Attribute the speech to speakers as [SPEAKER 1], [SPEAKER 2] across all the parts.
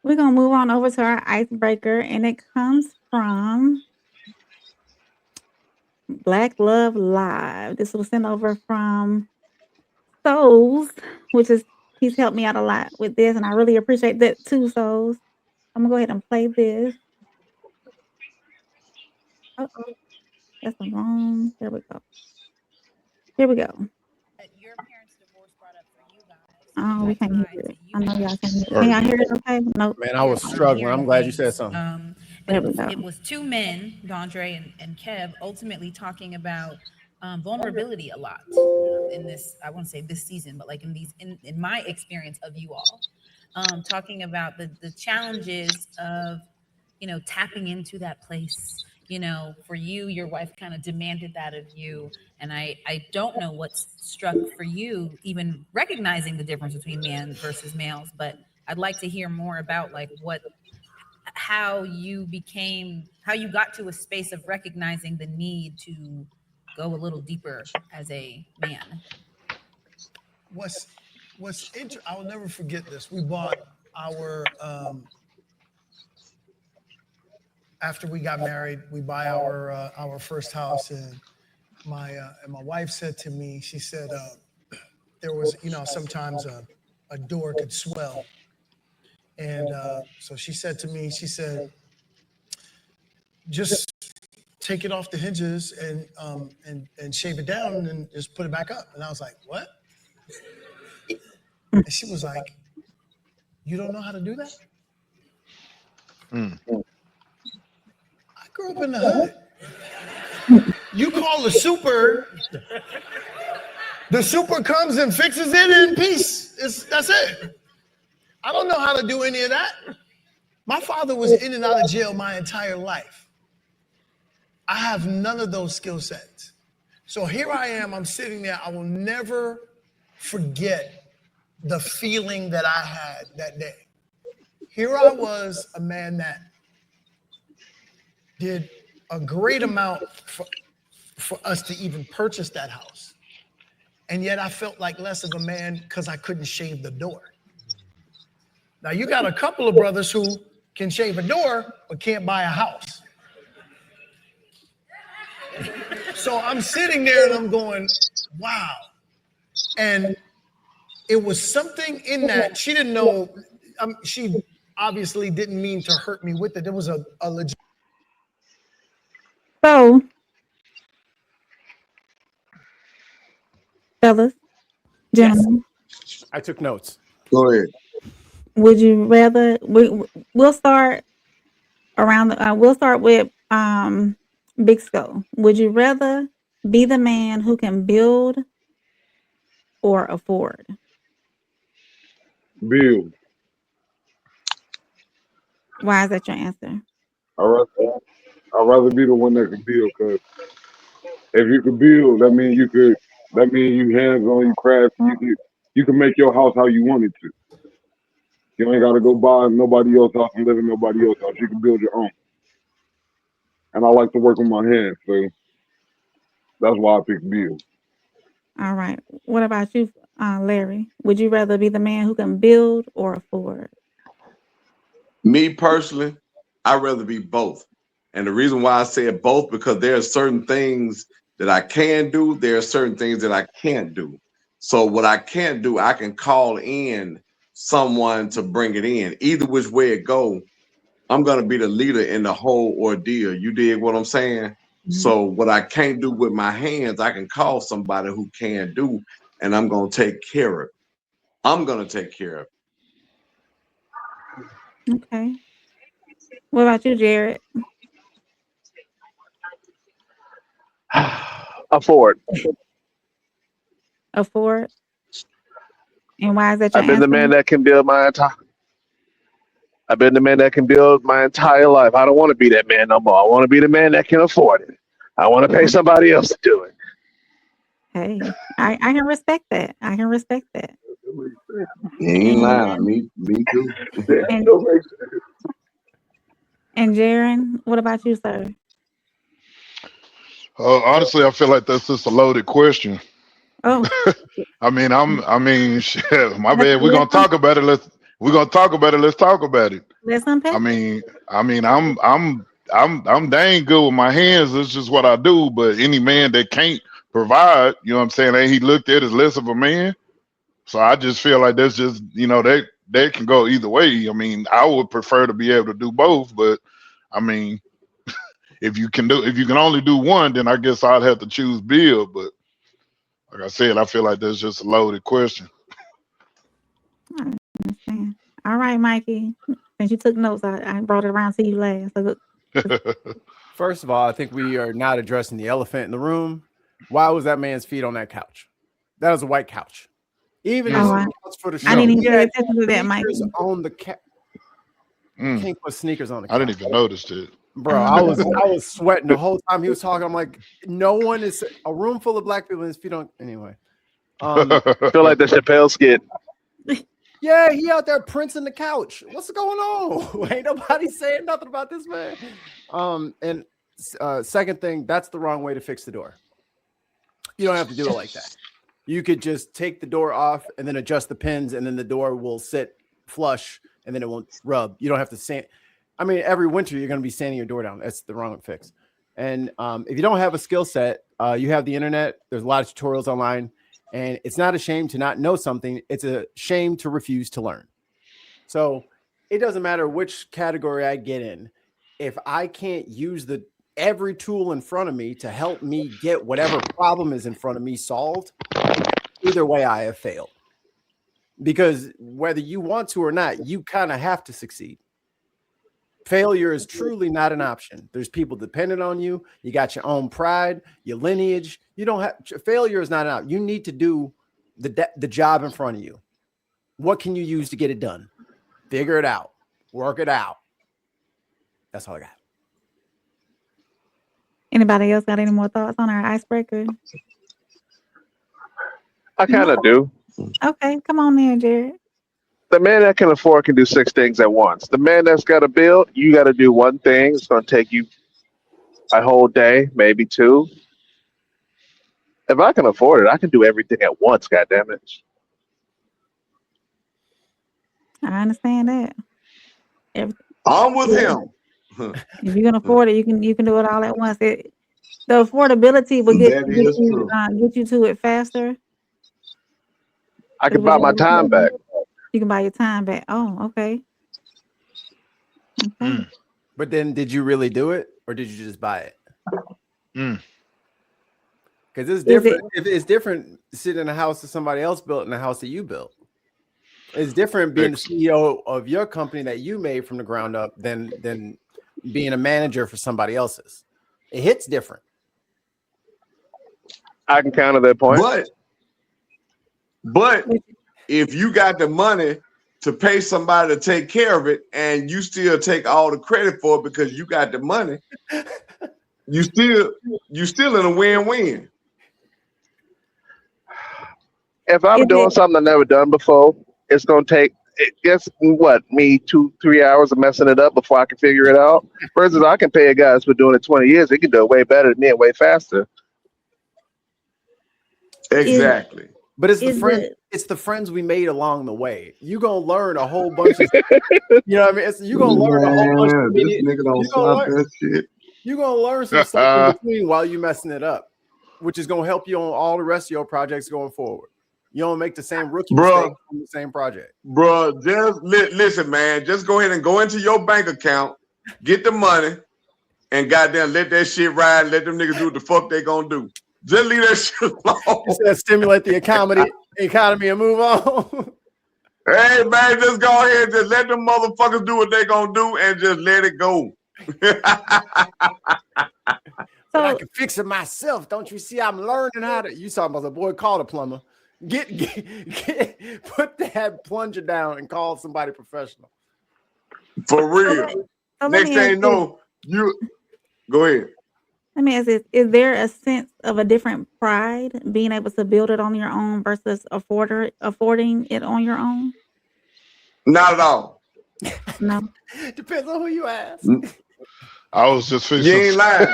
[SPEAKER 1] We're gonna move on over to our icebreaker, and it comes from Black Love Live. This was sent over from Souls, which is he's helped me out a lot with this, and I really appreciate that too, Souls. I'm gonna go ahead and play this. Oh, that's the wrong. There we go. Here we go.
[SPEAKER 2] Your parents' divorce brought up for you guys.
[SPEAKER 1] Oh, we can't hear it. I know y'all can't hear it.
[SPEAKER 3] Sorry.
[SPEAKER 1] Can y'all hear it okay? Nope.
[SPEAKER 4] Man, I was struggling. I'm glad you said something.
[SPEAKER 2] But
[SPEAKER 1] There we go.
[SPEAKER 2] it was two men, Dondre and Kev, ultimately talking about vulnerability a lot in this. I won't say this season, but like in my experience of you all, talking about the challenges of tapping into that place. For you, your wife kind of demanded that of you. And I don't know what's struck for you, even recognizing the difference between men versus males, but I'd like to hear more about like how you got to a space of recognizing the need to go a little deeper as a man.
[SPEAKER 5] I will never forget this. We bought our after we got married, we buy our first house, and my wife said to me, she said there was sometimes a door could swell, and so she said to me, she said, just take it off the hinges and shave it down and just put it back up. And I was like, what? And she was like, you don't know how to do that? I grew up in the hood. You call the super comes and fixes it in peace. That's it. I don't know how to do any of that. My father was in and out of jail my entire life. I have none of those skill sets. So here I am, I'm sitting there. I will never forget the feeling that I had that day. Here I was, a man that did a great amount for us to even purchase that house. And yet I felt like less of a man because I couldn't shave the door. Now you got a couple of brothers who can shave a door, but can't buy a house. So I'm sitting there and I'm going, wow. And it was something in that. She didn't know, she obviously didn't mean to hurt me with it. There was a legit.
[SPEAKER 1] So, fellas, gentlemen,
[SPEAKER 4] Yes. I took notes.
[SPEAKER 3] Go ahead.
[SPEAKER 1] would you rather we'll start around we'll start with Big Skull. Would you rather be the man who can build or afford?
[SPEAKER 3] Build.
[SPEAKER 1] Why is that your answer?
[SPEAKER 3] I'd rather be the one that can build, because if you can build, that means you hands on your craft. You can make your house how you want it to. You ain't gotta go buy nobody else's house and live in nobody else's house. You can build your own. And I like to work with my hands, so that's why I pick build.
[SPEAKER 1] All right. What about you, Larry? Would you rather be the man who can build or afford?
[SPEAKER 6] Me personally, I'd rather be both. And the reason why I said both, because there are certain things that I can do, there are certain things that I can't do. So what I can't do, I can call in someone to bring it in. Either which way it go, I'm gonna be the leader in the whole ordeal. You dig what I'm saying? Mm-hmm. So what I can't do with my hands, I can call somebody who can do, and I'm gonna take care of it. I'm gonna take care of it.
[SPEAKER 1] Okay. What about you, Jared?
[SPEAKER 7] Afford.
[SPEAKER 1] Afford? And why is that your
[SPEAKER 7] I've been the man that can build my entire. I've been the man that can build my entire life. I don't want to be that man no more. I want to be the man that can afford it. I want to pay somebody else to do it.
[SPEAKER 1] Hey, I can respect that. I can respect that.
[SPEAKER 6] You ain't lying. Me too.
[SPEAKER 1] And Jaron, what about you, sir?
[SPEAKER 8] Honestly, I feel like that's just a loaded question.
[SPEAKER 1] Oh,
[SPEAKER 8] I mean, shit, my
[SPEAKER 1] let's,
[SPEAKER 8] bad. We're gonna talk about it. Let's talk about it. Let's talk about it.
[SPEAKER 1] let's unpack.
[SPEAKER 8] I'm dang good with my hands. It's just what I do. But any man that can't provide, you know what I'm saying, ain't he looked at as less of a man? So I just feel like that's just, that can go either way. I mean, I would prefer to be able to do both, but I mean, if you can only do one, then I guess I'd have to choose Bill. But like I said, I feel like that's just a loaded question.
[SPEAKER 1] I understand. All right, Mikey. Since you took notes, I brought it around to you last. So
[SPEAKER 4] First of all, I think we are not addressing the elephant in the room. Why was that man's feet on that couch? That was a white couch. Even as a couch for the show.
[SPEAKER 1] I didn't even
[SPEAKER 4] He
[SPEAKER 1] pay
[SPEAKER 4] had
[SPEAKER 1] attention to that, Mikey.
[SPEAKER 4] sneakers on the couch. Can't put sneakers on the couch.
[SPEAKER 8] I didn't even notice it.
[SPEAKER 4] Bro, I was sweating the whole time he was talking. I'm like, no one is a room full of black people and his feet on. Anyway,
[SPEAKER 7] I feel like the Chappelle skit.
[SPEAKER 4] yeah, he out there printing the couch. What's going on? Ain't nobody saying nothing about this man. And second thing, that's the wrong way to fix the door. You don't have to do it like that. You could just take the door off and then adjust the pins, and then the door will sit flush, and then it won't rub. You don't have to sand. I mean, every winter you're going to be sanding your door down. That's the wrong fix. And if you don't have a skill set, you have the internet. There's a lot of tutorials online, and it's not a shame to not know something. It's a shame to refuse to learn. So it doesn't matter which category I get in. If I can't use every tool in front of me to help me get whatever problem is in front of me solved, either way I have failed. Because whether you want to or not, you kind of have to succeed. Failure is truly not an option. There's people dependent on you. You got your own pride, your lineage. You don't have failure is not an option. You need to do the job in front of you. What can you use to get it done? Figure it out. Work it out. That's all I got.
[SPEAKER 1] Anybody else got any more thoughts on our icebreaker?
[SPEAKER 7] I kind of do.
[SPEAKER 1] Okay, come on there, Jared.
[SPEAKER 7] The man that can afford can do 6 things at once. The man that's got to build, you got to do one thing. It's going to take you a whole day, maybe 2. If I can afford it, I can do everything at once. God damn it!
[SPEAKER 1] I understand that.
[SPEAKER 6] I'm with him.
[SPEAKER 1] If you can afford it, you can do it all at once. The affordability will get you to it faster.
[SPEAKER 7] I can buy my time back.
[SPEAKER 1] You can buy your time back. Oh, okay. Okay.
[SPEAKER 4] But then did you really do it, or did you just buy it? Because it's different. It's different sitting in a house that somebody else built in a house that you built. It's different being the CEO of your company that you made from the ground up than being a manager for somebody else's. It hits different.
[SPEAKER 7] I can counter that point.
[SPEAKER 6] But if you got the money to pay somebody to take care of it, and you still take all the credit for it because you got the money, you still in a win-win.
[SPEAKER 7] If I'm doing something I've never done before, it's gonna take me 2-3 hours of messing it up before I can figure it out. Versus I can pay a guy that's been doing it 20 years. He can do it way better than me and way faster.
[SPEAKER 6] Exactly.
[SPEAKER 4] But it's the friends we made along the way. You're gonna learn a whole bunch of you know what I mean? You're gonna learn a whole bunch of
[SPEAKER 6] this nigga don't stop that shit.
[SPEAKER 4] You're gonna learn some stuff in between while you're messing it up, which is gonna help you on all the rest of your projects going forward. You don't make the same rookie mistake on the same project.
[SPEAKER 6] Bro, just listen, man. Just go ahead and go into your bank account, get the money, and goddamn let that shit ride. Let them niggas do what the fuck they gonna do. Just leave that shit alone.
[SPEAKER 4] You said stimulate the economy and move on.
[SPEAKER 6] Hey man, just go ahead and just let them motherfuckers do what they gonna do and just let it go.
[SPEAKER 4] So I can fix it myself. Don't you see? I'm learning how to. You talking about the boy called a plumber. Get put that plunger down and call somebody professional.
[SPEAKER 6] For real. Next thing you know, you go ahead.
[SPEAKER 1] Let me ask this: is there a sense of a different pride being able to build it on your own versus affording it on your own?
[SPEAKER 6] Not at all.
[SPEAKER 1] No.
[SPEAKER 4] Depends on who you ask.
[SPEAKER 8] I was just fixing.
[SPEAKER 6] You ain't lying.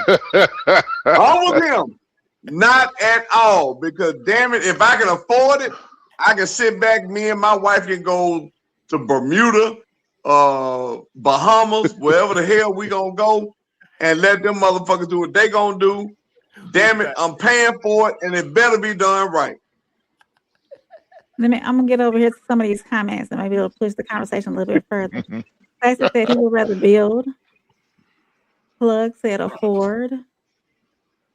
[SPEAKER 6] I'm with him. Not at all. Because damn it, if I can afford it, I can sit back. Me and my wife can go to Bermuda, Bahamas, wherever the hell we gonna go, and let them motherfuckers do what they gonna do. Damn it, I'm paying for it, and it better be done right.
[SPEAKER 1] I'm gonna get over here to some of these comments and maybe it'll push the conversation a little bit further. Stacey said he would rather build. Plug said afford.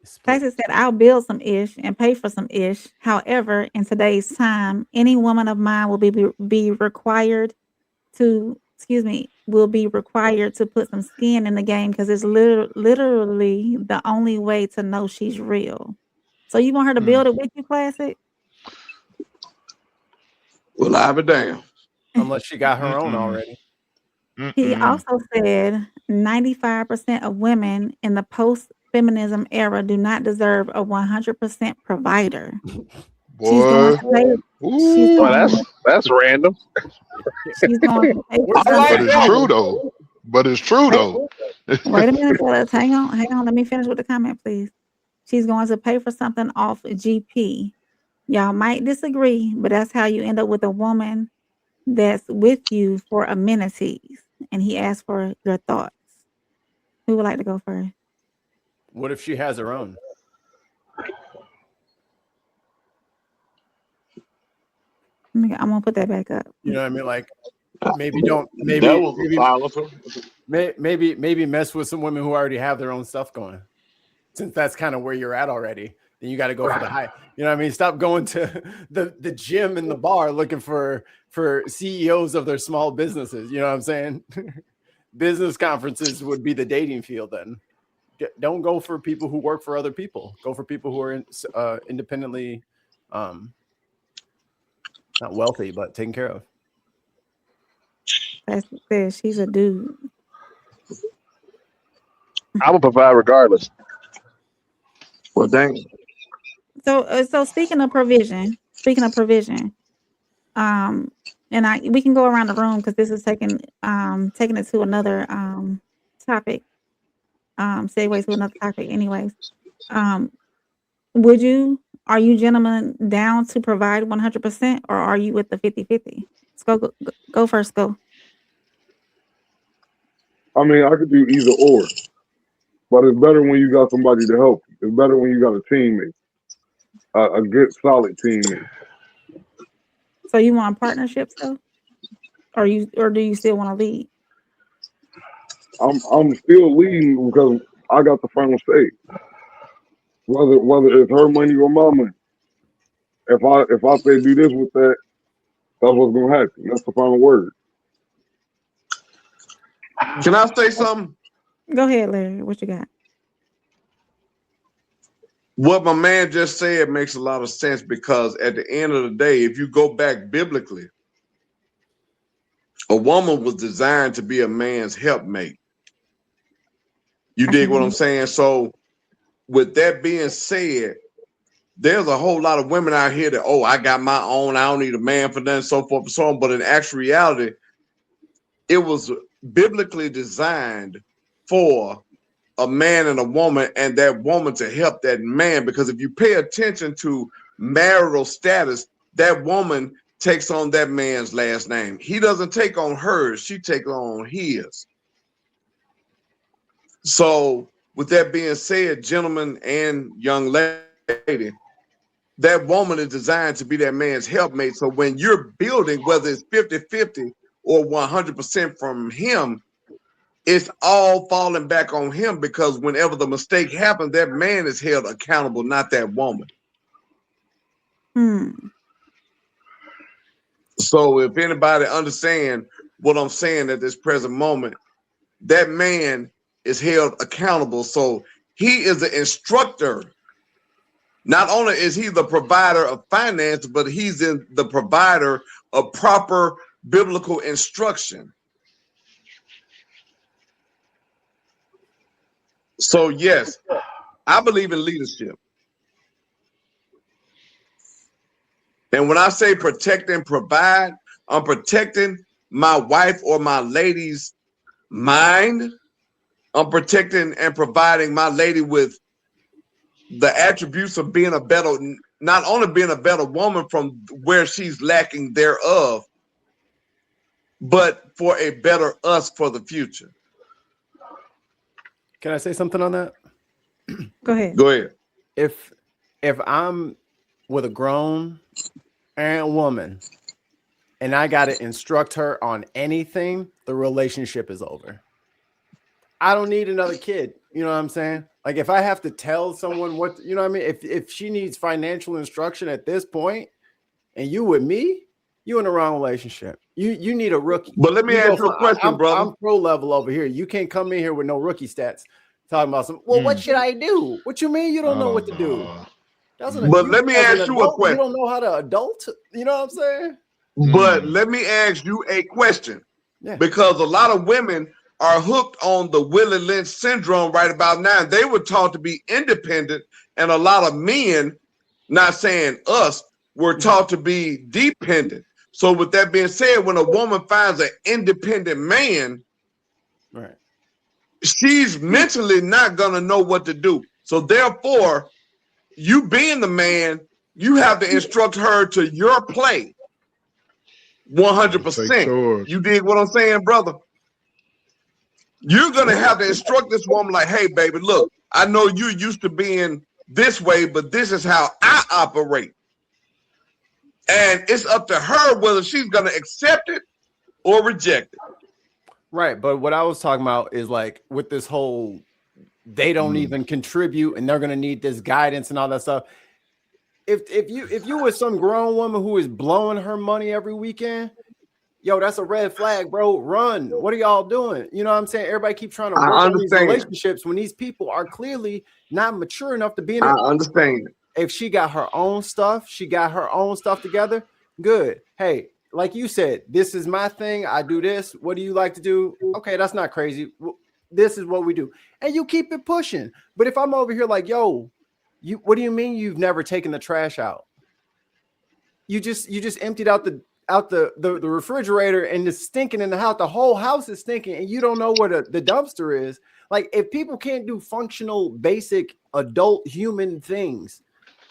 [SPEAKER 1] Stacey said I'll build some ish and pay for some ish. However, in today's time, any woman of mine will be required to put some skin in the game because it's literally the only way to know she's real. So you want her to build it with you, Classic?
[SPEAKER 6] Well, I'll be damned.
[SPEAKER 4] Unless she got her own already.
[SPEAKER 1] He also said 95% of women in the post-feminism era do not deserve a 100% provider.
[SPEAKER 8] Boy.
[SPEAKER 7] Well, that's random.
[SPEAKER 1] She's going to pay for
[SPEAKER 8] But
[SPEAKER 1] something.
[SPEAKER 8] it's true though. But it's true though.
[SPEAKER 1] Wait a minute, fellas. Hang on. Let me finish with the comment, please. She's going to pay for something off GP. Y'all might disagree, but that's how you end up with a woman that's with you for amenities. And he asked for your thoughts. Who would like to go first?
[SPEAKER 4] What if she has her own?
[SPEAKER 1] I'm gonna put that back up.
[SPEAKER 4] You know what I mean? Like maybe mess with some women who already have their own stuff going. Since that's kind of where you're at already, then you got to go for the high. You know what I mean? Stop going to the gym and the bar looking for CEOs of their small businesses. You know what I'm saying? Business conferences would be the dating field then. Don't go for people who work for other people. Go for people who are independently, not wealthy, but taken care of.
[SPEAKER 1] That's says she's a dude.
[SPEAKER 7] I'm gonna provide regardless.
[SPEAKER 6] Well, dang.
[SPEAKER 1] So speaking of provision, and we can go around the room because this is taking it to another topic. Segues to another topic, anyways. Are you gentlemen down to provide 100%, or are you with the 50-50? Let's go first. Go.
[SPEAKER 3] I mean, I could do either or, but it's better when you got somebody to help you. It's better when you got a teammate, a good, solid teammate.
[SPEAKER 1] So you want partnerships though, or do you still want to lead?
[SPEAKER 3] I'm still leading because I got the final say. Whether it's her money or my money. If I say do this with that, that's what's gonna happen. That's the final word.
[SPEAKER 6] Can I say something?
[SPEAKER 1] Go ahead, Larry. What you got?
[SPEAKER 6] What my man just said makes a lot of sense because at the end of the day, if you go back biblically, a woman was designed to be a man's helpmate. You dig what I'm saying? So with that being said, there's a whole lot of women out here that, I got my own, I don't need a man for that, and so forth and so on. But in actual reality, it was biblically designed for a man and a woman, and that woman to help that man. Because if you pay attention to marital status, that woman takes on that man's last name. He doesn't take on hers, she takes on his. So with that being said, gentlemen and young lady, that woman is designed to be that man's helpmate. So when you're building, whether it's 50-50 or 100% from him, it's all falling back on him, because whenever the mistake happens, that man is held accountable, not that woman. So if anybody understand what I'm saying at this present moment, that man is held accountable. So he is the instructor. Not only is he the provider of finance, but he's the provider of proper biblical instruction. So yes, I believe in leadership. And when I say protect and provide, I'm protecting my wife or my lady's mind. I'm protecting and providing my lady with the attributes of being a better, not only being a better woman from where she's lacking thereof, but for a better us for the future.
[SPEAKER 4] Can I say something on that?
[SPEAKER 1] Go ahead.
[SPEAKER 6] Go ahead.
[SPEAKER 4] If I'm with a grown woman and I got to instruct her on anything, the relationship is over. I don't need another kid. You know what I'm saying? Like if I have to tell someone what, you know what I mean? If she needs financial instruction at this point and you with me, you in the wrong relationship. You need a rookie.
[SPEAKER 6] But let me ask you a question, brother.
[SPEAKER 4] I'm pro level over here. You can't come in here with no rookie stats talking about some, well, what should I do? What you mean you don't know what to do?
[SPEAKER 6] But let me ask you a question.
[SPEAKER 4] You don't know how to adult? You know what I'm saying?
[SPEAKER 6] But let me ask you a question.
[SPEAKER 4] Yeah.
[SPEAKER 6] Because a lot of women are hooked on the Willie Lynch syndrome right about now. They were taught to be independent, and a lot of men, not saying us, were taught to be dependent. So with that being said, when a woman finds an independent man,
[SPEAKER 4] right,
[SPEAKER 6] she's mentally not gonna know what to do. So therefore, you being the man, you have to instruct her to your play 100%. You dig what I'm saying, brother? You're gonna have to instruct this woman like, hey, baby, look, I know you're used to being this way, but this is how I operate. And it's up to her whether she's gonna accept it or reject it.
[SPEAKER 4] Right. But what I was talking about is like with this whole they don't even contribute and they're gonna need this guidance and all that stuff. If you were some grown woman who is blowing her money every weekend, yo, that's a red flag, bro. Run. What are y'all doing? You know what I'm saying? Everybody keep trying to work on these relationships when these people are clearly not mature enough to be in it.
[SPEAKER 6] I understand.
[SPEAKER 4] If she got her own stuff, together, good. Hey, like you said, this is my thing. I do this. What do you like to do? Okay, that's not crazy. This is what we do. And you keep it pushing. But if I'm over here like, yo, what do you mean you've never taken the trash out? You just emptied out the refrigerator and it's stinking in the house. The whole house is stinking and you don't know where the dumpster is. Like if people can't do functional, basic adult human things,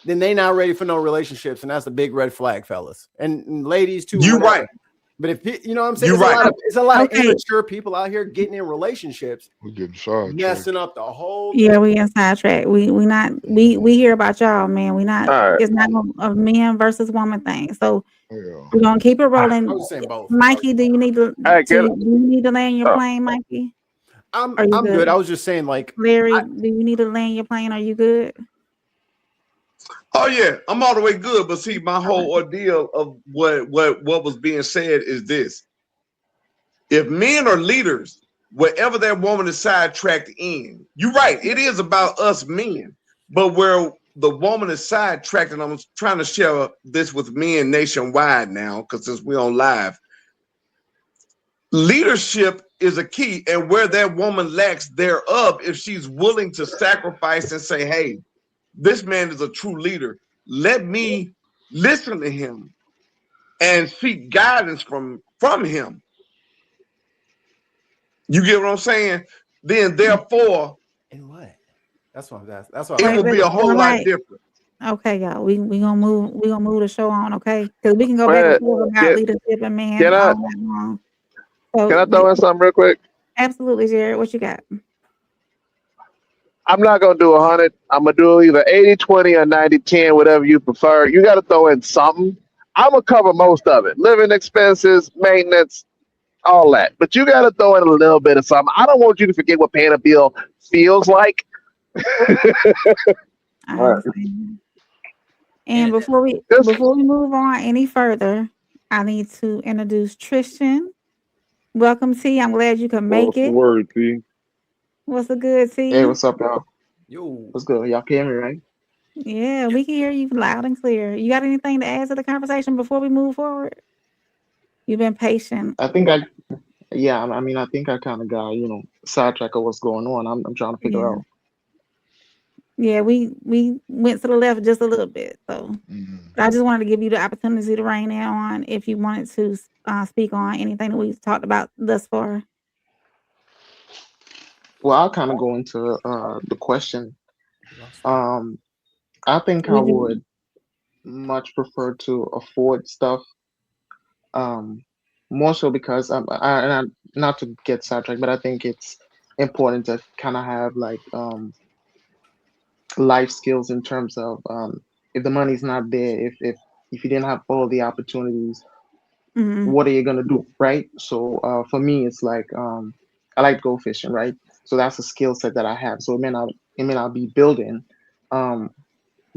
[SPEAKER 4] then they not ready for no relationships. And that's a big red flag, fellas. And ladies too.
[SPEAKER 6] You right.
[SPEAKER 4] But if you know what I'm saying, it's a lot of immature people out here getting in relationships.
[SPEAKER 8] We're getting sidetracked.
[SPEAKER 4] Messing up the whole
[SPEAKER 1] Yeah, we in sidetrack. We hear about y'all, man. We not it's not a man versus woman thing. So we're gonna keep it rolling.
[SPEAKER 4] I was saying both.
[SPEAKER 1] Mikey, do you need to do you need to land your plane, Mikey?
[SPEAKER 4] I'm good. I was just saying, like
[SPEAKER 1] Larry, do you need to land your plane? Are you good?
[SPEAKER 6] Oh yeah, I'm all the way good. But see, my whole ordeal of what was being said is this: if men are leaders, wherever that woman is sidetracked in, you're right. It is about us men, but where the woman is sidetracked, and I'm trying to share this with men nationwide now, because since we're on live, leadership is a key, and where that woman lacks thereof, if she's willing to sacrifice and say, hey, this man is a true leader, let me listen to him and seek guidance from him. You get what I'm saying? Then therefore,
[SPEAKER 4] in what? That's what I'm asking. That's what
[SPEAKER 6] it will be a whole lot different.
[SPEAKER 1] Okay, y'all. We gonna move the show on, okay? Because we can go back and forth about leadership and man.
[SPEAKER 7] Can I throw in something real quick?
[SPEAKER 1] Absolutely, Jared. What you got?
[SPEAKER 7] I'm not going to do 100. I'm going to do either 80-20 or 90-10, whatever you prefer. You got to throw in something. I'm going to cover most of it. Living expenses, maintenance, all that. But you got to throw in a little bit of something. I don't want you to forget what paying a bill feels like.
[SPEAKER 1] And before we move on any further, I need to introduce Tristan. Welcome, T. I'm glad you can make it.
[SPEAKER 3] Word, T.
[SPEAKER 1] What's the good, T?
[SPEAKER 9] Hey, what's up, y'all?
[SPEAKER 4] Yo,
[SPEAKER 9] what's good? Y'all can hear me, right?
[SPEAKER 1] Yeah, we can hear you loud and clear. You got anything to add to the conversation before we move forward? You've been patient.
[SPEAKER 9] I think I kind of got, sidetracked of what's going on. I'm trying to figure out.
[SPEAKER 1] Yeah, we went to the left just a little bit. So I just wanted to give you the opportunity to rain in on if you wanted to speak on anything that we've talked about thus far.
[SPEAKER 9] Well, I'll kind of go into the question. I think I
[SPEAKER 1] Would you?
[SPEAKER 9] would much prefer to afford stuff. Um, More so because not to get sidetracked, but I think it's important to kind of have like life skills in terms of if the money's not there, if you didn't have all the opportunities,
[SPEAKER 1] Mm,
[SPEAKER 9] what are you gonna do, right? So for me, it's like I like go fishing, right? So that's a skill set that I have. So it may not be building, um,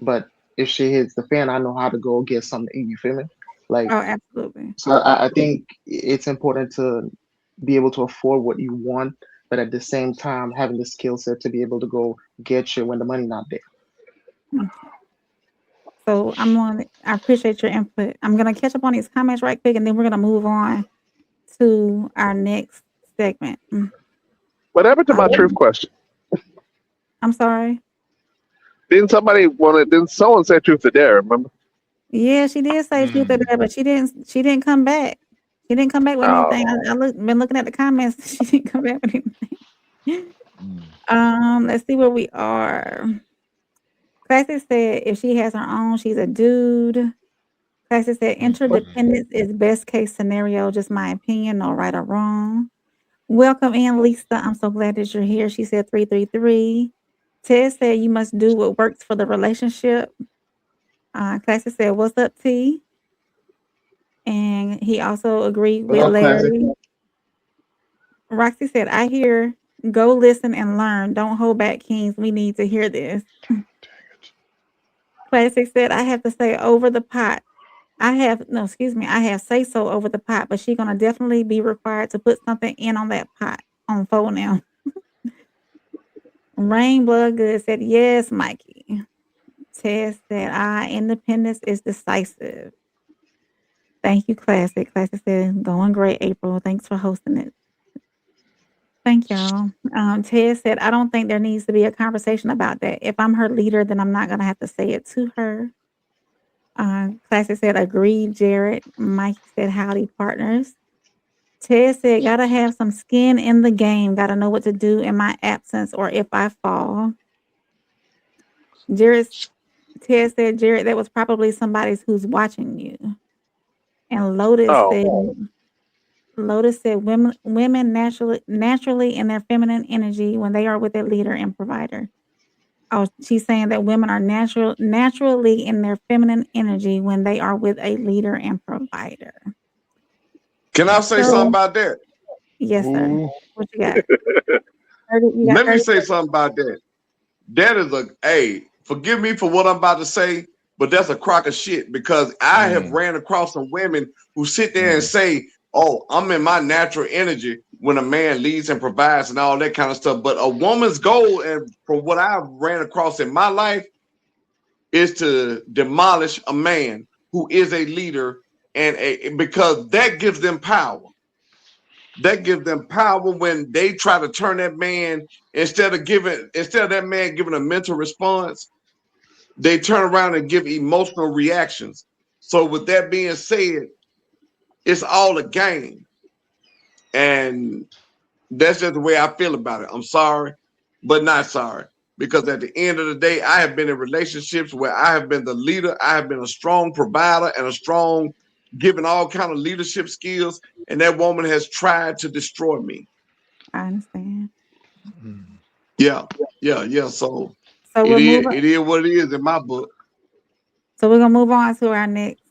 [SPEAKER 9] but if shit hits the fan, I know how to go get something to eat. You feel me? Like,
[SPEAKER 1] oh, absolutely.
[SPEAKER 9] so I think it's important to be able to afford what you want, but at the same time having the skill set to be able to go get shit when the money not there.
[SPEAKER 1] Okay. So I appreciate your input. I'm gonna catch up on these comments right quick, and then we're gonna move on to our next segment.
[SPEAKER 7] What happened to my truth
[SPEAKER 1] Um,
[SPEAKER 7] question?
[SPEAKER 1] I'm sorry.
[SPEAKER 7] Didn't someone say truth to dare? Remember?
[SPEAKER 1] Yeah, she did say truth to that, but she didn't come back. She didn't come back with anything.
[SPEAKER 7] Oh,
[SPEAKER 1] Been looking at the comments. She didn't come back with anything. Let's see where we are. Classic said if she has her own, she's a dude. Classic said interdependence is best case scenario, just my opinion, no right or wrong. Welcome in, Lisa. I'm so glad that you're here. She said 333. Ted said you must do what works for the relationship. Classic said, what's up, T? And he also agreed
[SPEAKER 9] What
[SPEAKER 1] with
[SPEAKER 9] up, Classic?
[SPEAKER 1] Larry. Roxy said, I hear, go listen and learn. Don't hold back, Kings. We need to hear this. Classic said, I have to say over the pot. I have say so over the pot, but she's gonna definitely be required to put something in on that pot on phone now. Rain Blood Good said, yes, Mikey. Ted said, independence is decisive. Thank you, Classic. Classic said, going great, April. Thanks for hosting it. Thank y'all. Ted said, I don't think there needs to be a conversation about that. If I'm her leader, then I'm not going to have to say it to her. Classic said, agreed, Jared. Mikey said, howdy, partners. Ted said, gotta have some skin in the game. Gotta know what to do in my absence or if I fall. Ted said, Jared, that was probably somebody who's watching you. And Lotus said, women naturally in their feminine energy when they are with their leader and provider. Oh, she's saying that women are naturally in their feminine energy when they are with a leader and provider.
[SPEAKER 6] Can I say something about that?
[SPEAKER 1] Yes, sir. What you got?
[SPEAKER 6] Let me say something about that. That is forgive me for what I'm about to say, but that's a crock of shit because I have ran across some women who sit there and say, oh, I'm in my natural energy when a man leads and provides and all that kind of stuff. But a woman's goal, and from what I've ran across in my life, is to demolish a man who is a leader because that gives them power. That gives them power when they try to turn that man instead of that man giving a mental response, they turn around and give emotional reactions. So with that being said, it's all a game. And that's just the way I feel about it. I'm sorry, but not sorry. Because at the end of the day, I have been in relationships where I have been the leader. I have been a strong provider and a strong giving all kind of leadership skills. And that woman has tried to destroy me.
[SPEAKER 1] I understand.
[SPEAKER 6] Yeah. So
[SPEAKER 1] it
[SPEAKER 6] is what it is in my book.
[SPEAKER 1] So we're gonna move on to our next